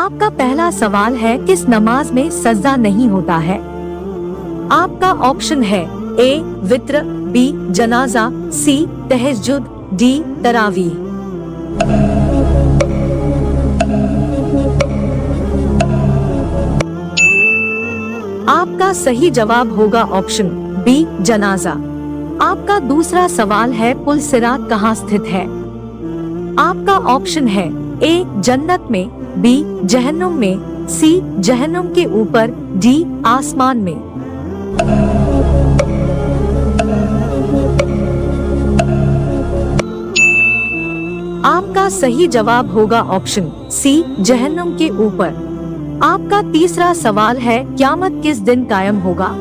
आपका पहला सवाल है, किस नमाज में सजदा नहीं होता है? आपका ऑप्शन है ए वित्र, बी जनाजा, सी तहज्जुद, डी तरावीह। आपका सही जवाब होगा ऑप्शन बी जनाजा। आपका दूसरा सवाल है, पुल सिरात कहाँ स्थित है? आपका ऑप्शन है ए जन्नत में, बी जहन्नुम में, सी जहन्नुम के ऊपर, डी आसमान में। आपका सही जवाब होगा ऑप्शन सी जहन्नुम के ऊपर। आपका तीसरा सवाल है, क़यामत किस दिन कायम होगा?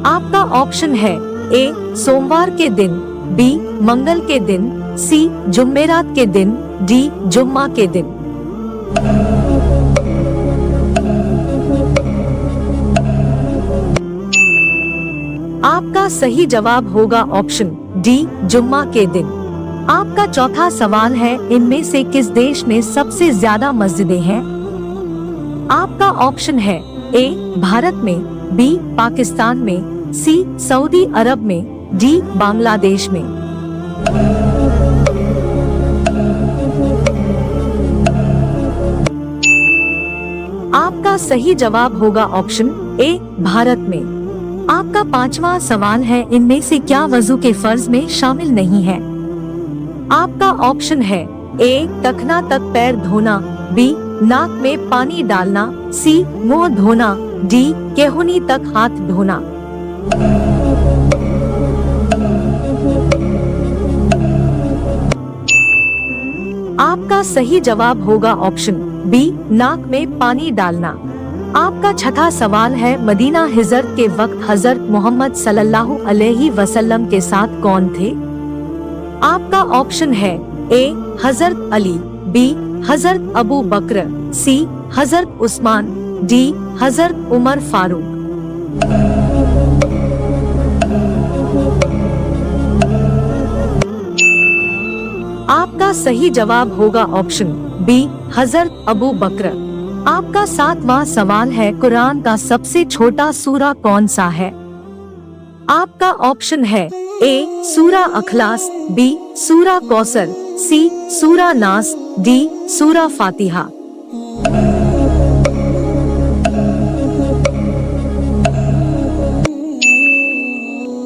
आपका ऑप्शन है ए सोमवार के दिन, बी मंगल के दिन, सी जुमेरात के दिन, डी जुम्मा के दिन। आपका सही जवाब होगा ऑप्शन डी जुम्मा के दिन। आपका चौथा सवाल है, इनमें से किस देश में सबसे ज्यादा मस्जिदें हैं? आपका ऑप्शन है ए भारत में, बी पाकिस्तान में, सी सऊदी अरब में, डी बांग्लादेश में। आपका सही जवाब होगा ऑप्शन ए भारत में। आपका पांचवा सवाल है, इनमें से क्या वजू के फर्ज में शामिल नहीं है? आपका ऑप्शन है ए टखना तक पैर धोना, बी नाक में पानी डालना, सी मुंह धोना, डी केहूनी तक हाथ धोना। आपका सही जवाब होगा ऑप्शन बी नाक में पानी डालना। आपका छठा सवाल है, मदीना हिजरत के वक्त हजरत मोहम्मद सल्लल्लाहु अलैहि वसल्लम के साथ कौन थे? आपका ऑप्शन है ए हजरत अली, बी हजरत अबू बकर, सी हजरत उस्मान, डी हजरत उमर फारूक। आपका सही जवाब होगा ऑप्शन बी हजरत अबू बकर। आपका सातवां सवाल है, कुरान का सबसे छोटा सूरा कौन सा है? आपका ऑप्शन है ए सूरा अखलास, बी सूरा कौसर, सी सूरा नास, डी सूरा फातिहा।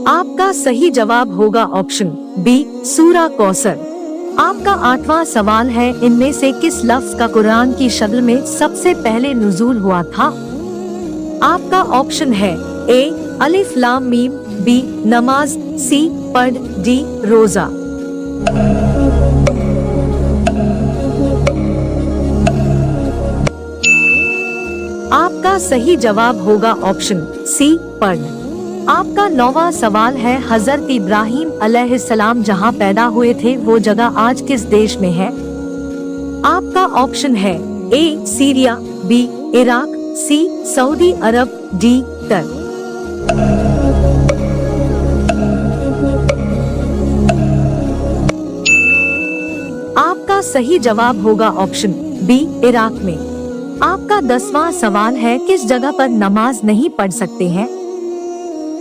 आपका सही जवाब होगा ऑप्शन बी सूरा कौसर। आपका आठवां सवाल है, इनमें से किस लफ्ज का कुरान की शक्ल में सबसे पहले नुज़ूल हुआ था? आपका ऑप्शन है ए अलिफ लाम मीम, बी नमाज, सी पढ़, डी रोजा। आपका सही जवाब होगा ऑप्शन सी पढ़। आपका नौवां सवाल है, हजरत इब्राहिम अलैहिस्सलाम जहां पैदा हुए थे वो जगह आज किस देश में है? आपका ऑप्शन है A Syria, B Iraq, C सऊदी अरब, डी टर्क। आपका सही जवाब होगा ऑप्शन बी इराक में। आपका 10वां सवाल है, किस जगह पर नमाज नहीं पढ़ सकते हैं?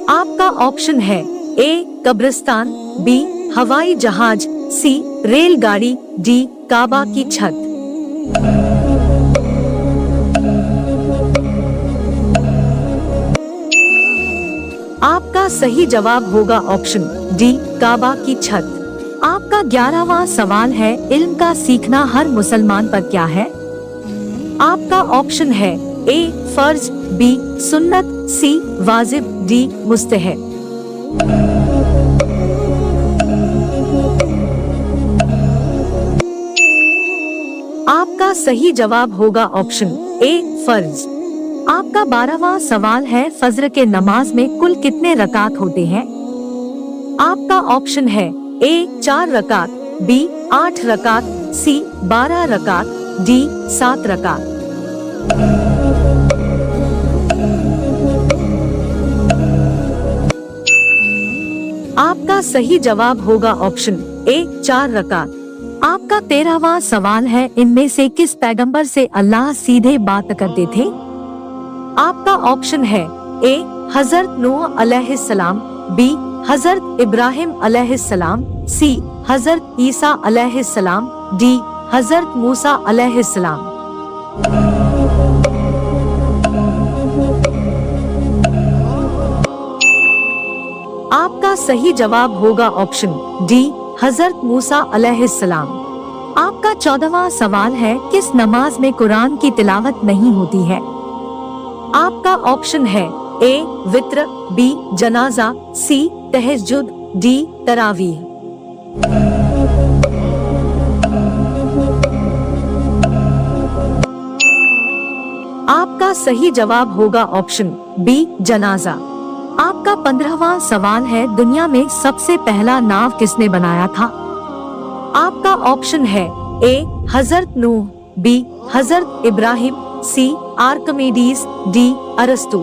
आपका ऑप्शन है ए कब्रिस्तान, बी हवाई जहाज, सी रेलगाड़ी, डी काबा की छत। आपका सही जवाब होगा ऑप्शन डी काबा की छत। आपका 11वां सवाल है, इल्म का सीखना हर मुसलमान पर क्या है? आपका ऑप्शन है ए फर्ज, बी सुन्नत, सी वाजिब, डी मुस्तहब। आपका सही जवाब होगा ऑप्शन ए फर्ज। आपका 12वां सवाल है, फज्र के नमाज में कुल कितने रकात होते हैं? आपका ऑप्शन है ए 4 रकात, बी 8 रकात, सी 12 रकात, डी 7 रकात। आपका सही जवाब होगा ऑप्शन ए 4 रकात। आपका 13वां सवाल है, इनमें से किस पैगंबर से अल्लाह सीधे बात करते थे? आपका ऑप्शन है ए हजरत नूह अलैहिस्सलाम, बी हजरत इब्राहिम अलैहिस्सलाम, सी हजरत ईसा अलैहिस्सलाम, डी हजरत मूसा अलैहिस्सलाम। आपका सही जवाब होगा ऑप्शन डी हजरत मूसा अलैहिस्सलाम। आपका 14वां सवाल है, किस नमाज में कुरान की तिलावत नहीं होती है? आपका ऑप्शन है ए वित्र, बी जनाजा, सी तहज्जुद, डी तरावीह। आपका सही जवाब होगा ऑप्शन बी जनाजा। आपका 15वां सवाल है, दुनिया में सबसे पहला नाव किसने बनाया था? आपका ऑप्शन है ए हजरत नूह, बी हजरत इब्राहिम, सी आर्किमिडीज, डी अरस्तु।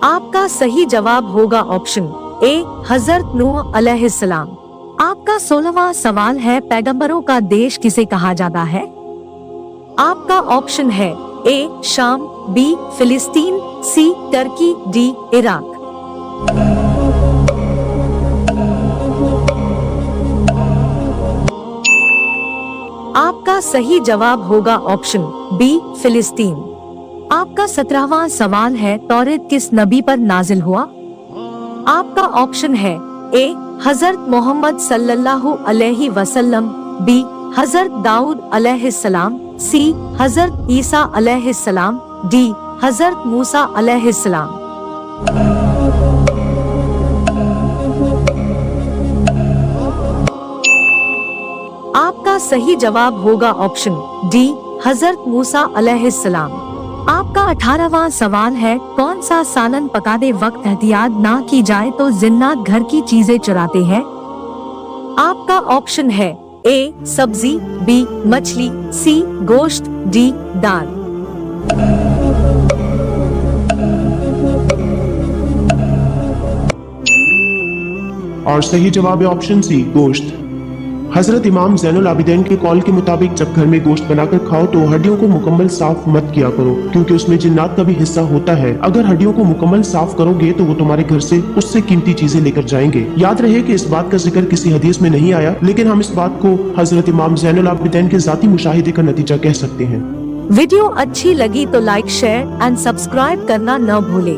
आपका सही जवाब होगा ऑप्शन ए हजरत नूह अलैहिस्सलाम। आपका 16वां सवाल है, पैगंबरों का देश किसे कहा जाता है? आपका ऑप्शन है ए शाम, बी फिलिस्तीन, सी टर्की, डी इराक। आपका सही जवाब होगा ऑप्शन बी फिलिस्तीन। आपका 17वां सवाल है, तौरात किस नबी पर नाजिल हुआ? आपका ऑप्शन है ए हजरत मोहम्मद सल्लल्लाहु अलैहि वसल्लम, बी हजरत दाऊद अलैहिस्सलाम, सी हजरत ईसा अलैहिस्सलाम, डी हजरत मूसा अलैहिस्सलाम। आपका सही जवाब होगा ऑप्शन डी हजरत मूसा अलैहिस्सलाम। आपका 18वां सवाल है, कौन सा सालन पकाते वक्त एहतियात ना की जाए तो जिन्नात घर की चीजें चुराते हैं? आपका ऑप्शन है ए सब्जी, बी मछली, सी गोश्त, डी दाल। और सही जवाब है ऑप्शन सी गोश्त। हजरत इमाम ज़ैनुल आबिदीन के कॉल के मुताबिक जब घर में गोश्त बनाकर खाओ तो हड्डियों को मुकम्मल साफ मत किया करो, क्योंकि उसमें जिन्नात का भी हिस्सा होता है। अगर हड्डियों को मुकम्मल साफ करोगे तो वो तुम्हारे घर से उससे कीमती चीजें लेकर जाएंगे। याद रहे कि इस बात का जिक्र किसी हदीस में नहीं आया, लेकिन हम इस बात को हजरत इमाम ज़ैनुल आबिदीन के जाती मुशाहिदे का नतीजा कह सकते हैं। वीडियो अच्छी लगी तो लाइक, शेयर एंड सब्सक्राइब करना न भूले।